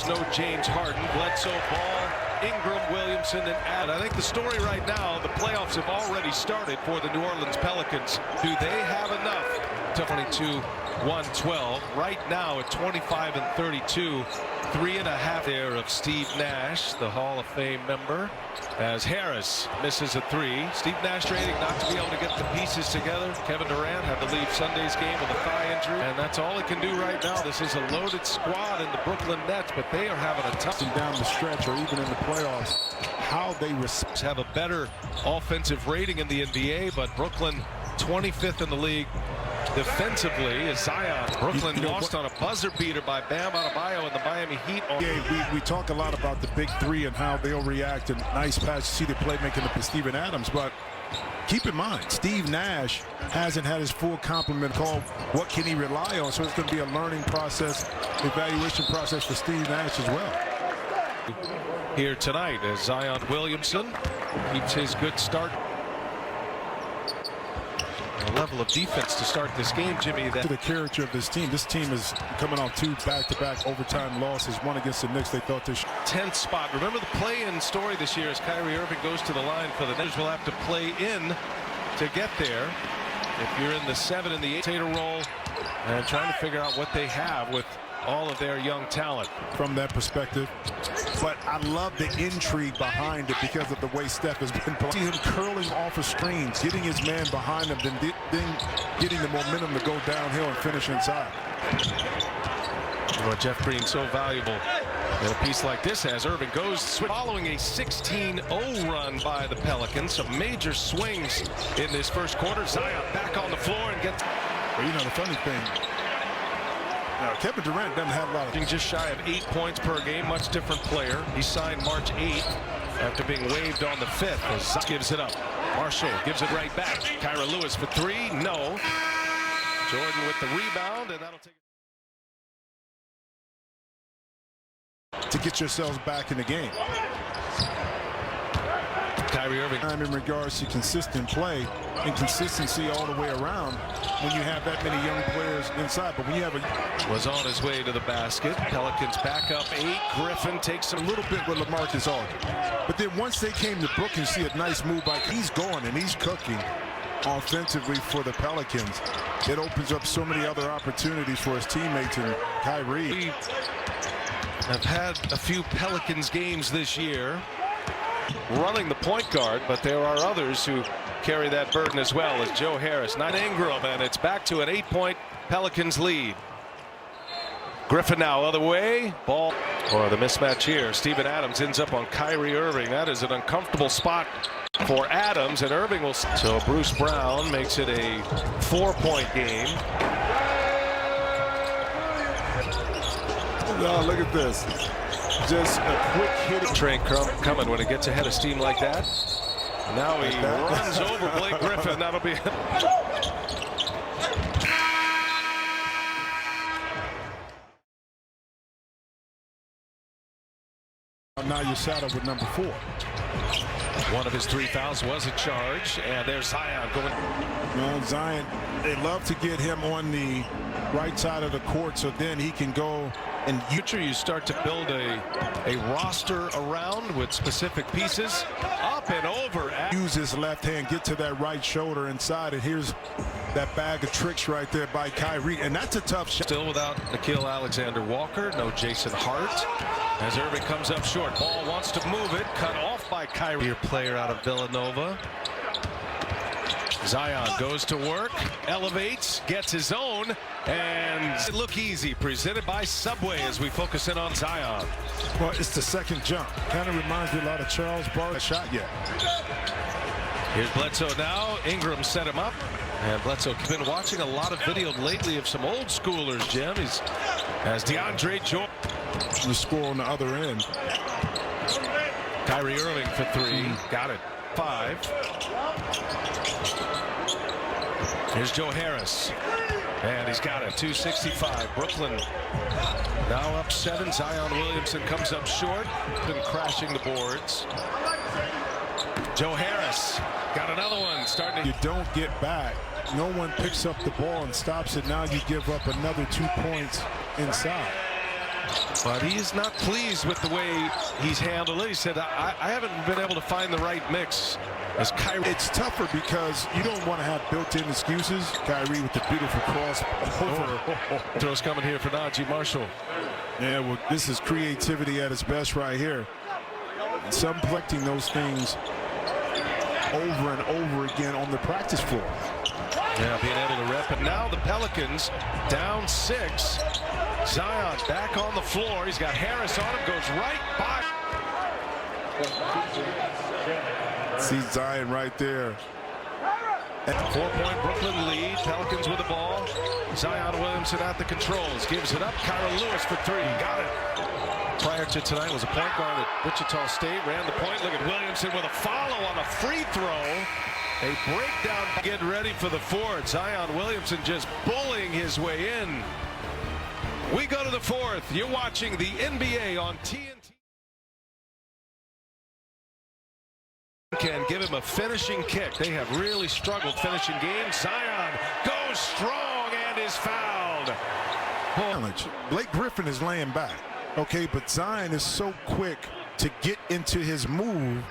course, no James Harden. Bledsoe, Ball, Ingram, Williamson, and Ad. I think the story right now, the playoffs have already started for the New Orleans Pelicans. Do they have enough to 22-112? Right now at 25-32, 3.5 there of Steve Nash, the Hall of Fame member, as Harris misses a three. Steve Nash trading not to be able to get the pieces together. Kevin Durant had to leave Sunday's game with a thigh injury, and that's all he can do right now. This is a loaded squad in the Brooklyn Nets, but they are having a tough down the stretch or even in the playoffs. How they have a better offensive rating in the NBA, but Brooklyn 25th in the league defensively is Zion. Brooklyn lost on a buzzer beater by Bam Adebayo and the Miami Heat. We talk a lot about the big three and how they'll react, and nice pass to see the playmaking of Steven Adams, but keep in mind, Steve Nash hasn't had his full complement called. What can he rely on? So it's going to be a learning process, evaluation process for Steve Nash as well. Here tonight as Zion Williamson keeps his good start. A level of defense to start this game, Jimmy. To the character of this team. This team is coming off 2 back-to-back overtime losses. One against the Knicks. They thought this 10th spot. Remember the play-in story this year as Kyrie Irving goes to the line for the Nets. Will have to play in to get there. If you're in the 7 and the 8 role and trying to figure out what they have with all of their young talent from that perspective. But I love the intrigue behind it because of the way Steph has been playing. See him curling off of screens, getting his man behind him, then getting the momentum to go downhill and finish inside. Well, Jeff Green so valuable in a piece like this as Irving goes following a 16-0 run by the Pelicans. Some major swings in this first quarter. Zion back on the floor and gets. Well, you know the funny thing. Now, Kevin Durant doesn't have a lot of. Just shy of 8 points per game, much different player. He signed March 8th after being waived on the 5th. As gives it up. Marshall gives it right back. Kyra Lewis for 3. No. Jordan with the rebound, and that'll take it. To get yourselves back in the game. Kyrie Irving. In regards to consistent play and consistency all the way around when you have that many young players inside. But when you have was on his way to the basket. Pelicans back up 8. Griffin takes a little bit with LaMarcus Aldridge. But then once they came to Brooklyn, see a nice move by. He's going and he's cooking offensively for the Pelicans. It opens up so many other opportunities for his teammates and Kyrie. We have had a few Pelicans games this year running the point guard, but there are others who carry that burden as well as Joe Harris, not Ingram, and it's back to an 8-point Pelicans lead. Griffin now other way. Ball or the mismatch here. Steven Adams ends up on Kyrie Irving. That is an uncomfortable spot for Adams, and Irving will. So Bruce Brown makes it a 4-point game. Oh, look at this. Just a quick hit. Train coming when it gets ahead of steam like that. Now he runs over Blake Griffin. That'll be. Now you're saddled with number 4. One of his 3 fouls was a charge, and there's Zion going. Well, Zion, they love to get him on the right side of the court so then he can go. And you start to build a roster around with specific pieces. Up and over. Use his left hand, get to that right shoulder inside, and here's that bag of tricks right there by Kyrie, and that's a tough shot. Still without Nickeil Alexander-Walker, no Jason Hart. As Irving comes up short, Ball wants to move it, cut off by Kyrie. Your player out of Villanova. Zion goes to work, elevates, gets his own, and it look easy. Presented by Subway as we focus in on Zion. Well, it's the second jump. Kind of reminds me a lot of Charles Barkley. Shot yet. Here's Bledsoe now. Ingram set him up. And Bledsoe has been watching a lot of video lately of some old schoolers, Jim. He's as DeAndre Jordan. The score on the other end. Kyrie Irving for 3. Got it. 5. Here's Joe Harris. And he's got it. 265. Brooklyn now up 7. Zion Williamson comes up short. Been crashing the boards. Joe Harris got another one. Starting to. You don't get back. No one picks up the ball and stops it. Now you give up another 2 points inside. But he's not pleased with the way he's handled it. He said, I haven't been able to find the right mix. As Kyrie, it's tougher because you don't want to have built-in excuses. Kyrie with the beautiful cross over. Throw's coming here for Najee Marshall. Yeah, well, this is creativity at its best right here. Some collecting those things over and over again on the practice floor. Yeah, being able to rep. And now the Pelicans down 6. Zion back on the floor. He's got Harris on him. Goes right by. See Zion right there. 4-point Brooklyn lead. Pelicans with the ball. Zion Williamson at the controls. Gives it up. Kyra Lewis for 3. Got it. Prior to tonight was a point guard at Wichita State. Ran the point. Look at Williamson with a follow on a free throw. A breakdown. Get ready for the fourth. Zion Williamson just bullying his way in. We go to the fourth. You're watching the NBA on TNT. Can give him a finishing kick. They have really struggled finishing games. Zion goes strong and is fouled. Challenge. Blake Griffin is laying back. Okay, but Zion is so quick to get into his move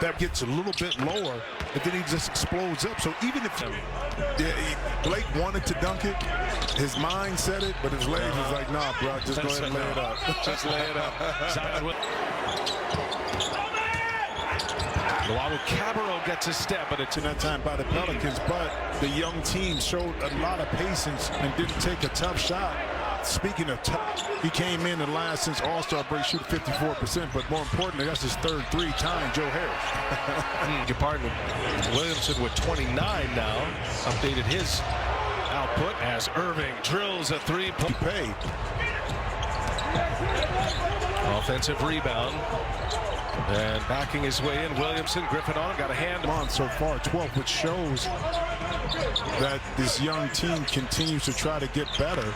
that gets a little bit lower, and then he just explodes up. So even if Blake wanted to dunk it, his mind said it, but his legs was like, nah, bro, just go ahead and lay it up. Just lay it up. Zion with Cabarro gets a step, but it's in that time by the Pelicans, but the young team showed a lot of patience and didn't take a tough shot. Speaking of tough, he came in the last since All-Star break, shoot 54%, but more importantly, that's his third 3 tying Joe Harris. Your partner Williamson with 29 now, updated his output as Irving drills a 3-point. Pay. Offensive rebound. And backing his way in, Williamson, Griffin on him, got a hand on so far, 12, which shows that this young team continues to try to get better.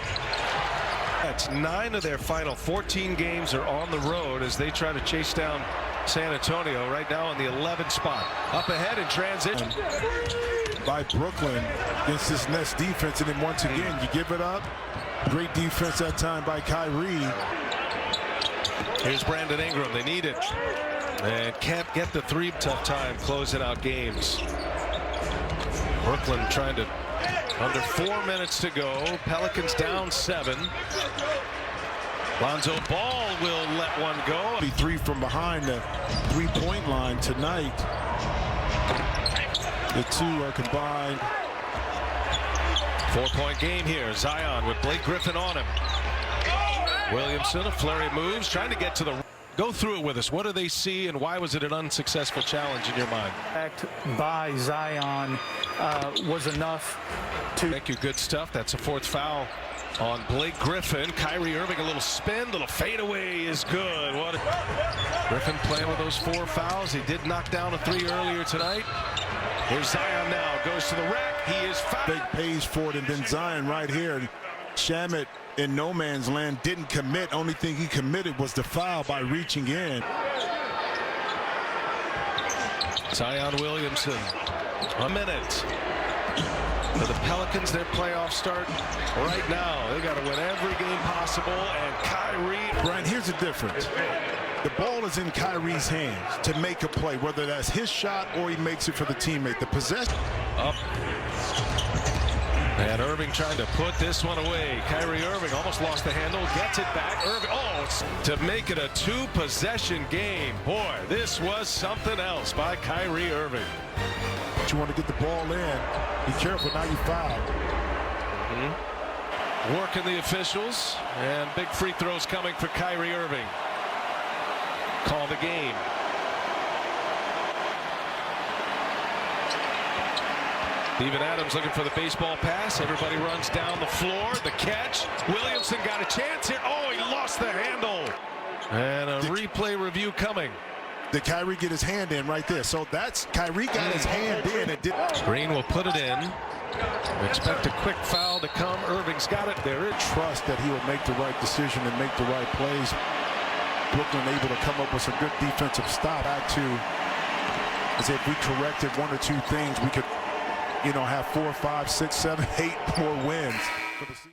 That's 9 of their final 14 games are on the road as they try to chase down San Antonio right now in the 11th spot. Up ahead in transition. By Brooklyn against this Nets defense, and then once again, you give it up. Great defense that time by Kyrie. Here's Brandon Ingram. They need it. And can't get the 3. Tough time closing out games. Brooklyn trying to, under 4 minutes to go. Pelicans down 7. Lonzo Ball will let one go. 3 from behind the 3-point line tonight. The 2 are combined. 4-point game here. Zion with Blake Griffin on him. Williamson, a flurry of moves, trying to get to the. Go through it with us. What do they see, and why was it an unsuccessful challenge in your mind? Act by Zion was enough to. Thank you. Good stuff. That's a 4th foul on Blake Griffin. Kyrie Irving, a little spin, little fadeaway is good. Griffin playing with those 4 fouls. He did knock down a 3 earlier tonight. Here's Zion now. Goes to the rack. He is fouled. Big pays for it, and then Zion right here. Shamet in no man's land didn't commit. Only thing he committed was the foul by reaching in. Zion Williamson. A minute. For the Pelicans, their playoff start right now. They got to win every game possible. And Kyrie. Brian, here's the difference. The ball is in Kyrie's hands to make a play, whether that's his shot or he makes it for the teammate. The possession. Up. And Irving trying to put this one away. Kyrie Irving almost lost the handle, gets it back. Irving, to make it a 2-possession game. Boy, this was something else by Kyrie Irving. But you want to get the ball in. Be careful, now you foul. Working the officials, and big free throws coming for Kyrie Irving. Call the game. Steven Adams looking for the baseball pass. Everybody runs down the floor. The catch. Williamson got a chance here. Oh, he lost the handle. And a replay review coming. Did Kyrie get his hand in right there? So that's Kyrie got his hand in. And Green will put it in. Expect a quick foul to come. Irving's got it. There is trust that he will make the right decision and make the right plays. Brooklyn able to come up with some good defensive stop. Back to, as if we corrected 1 or 2 things, we could, have 4, 5, 6, 7, 8 more wins for the season.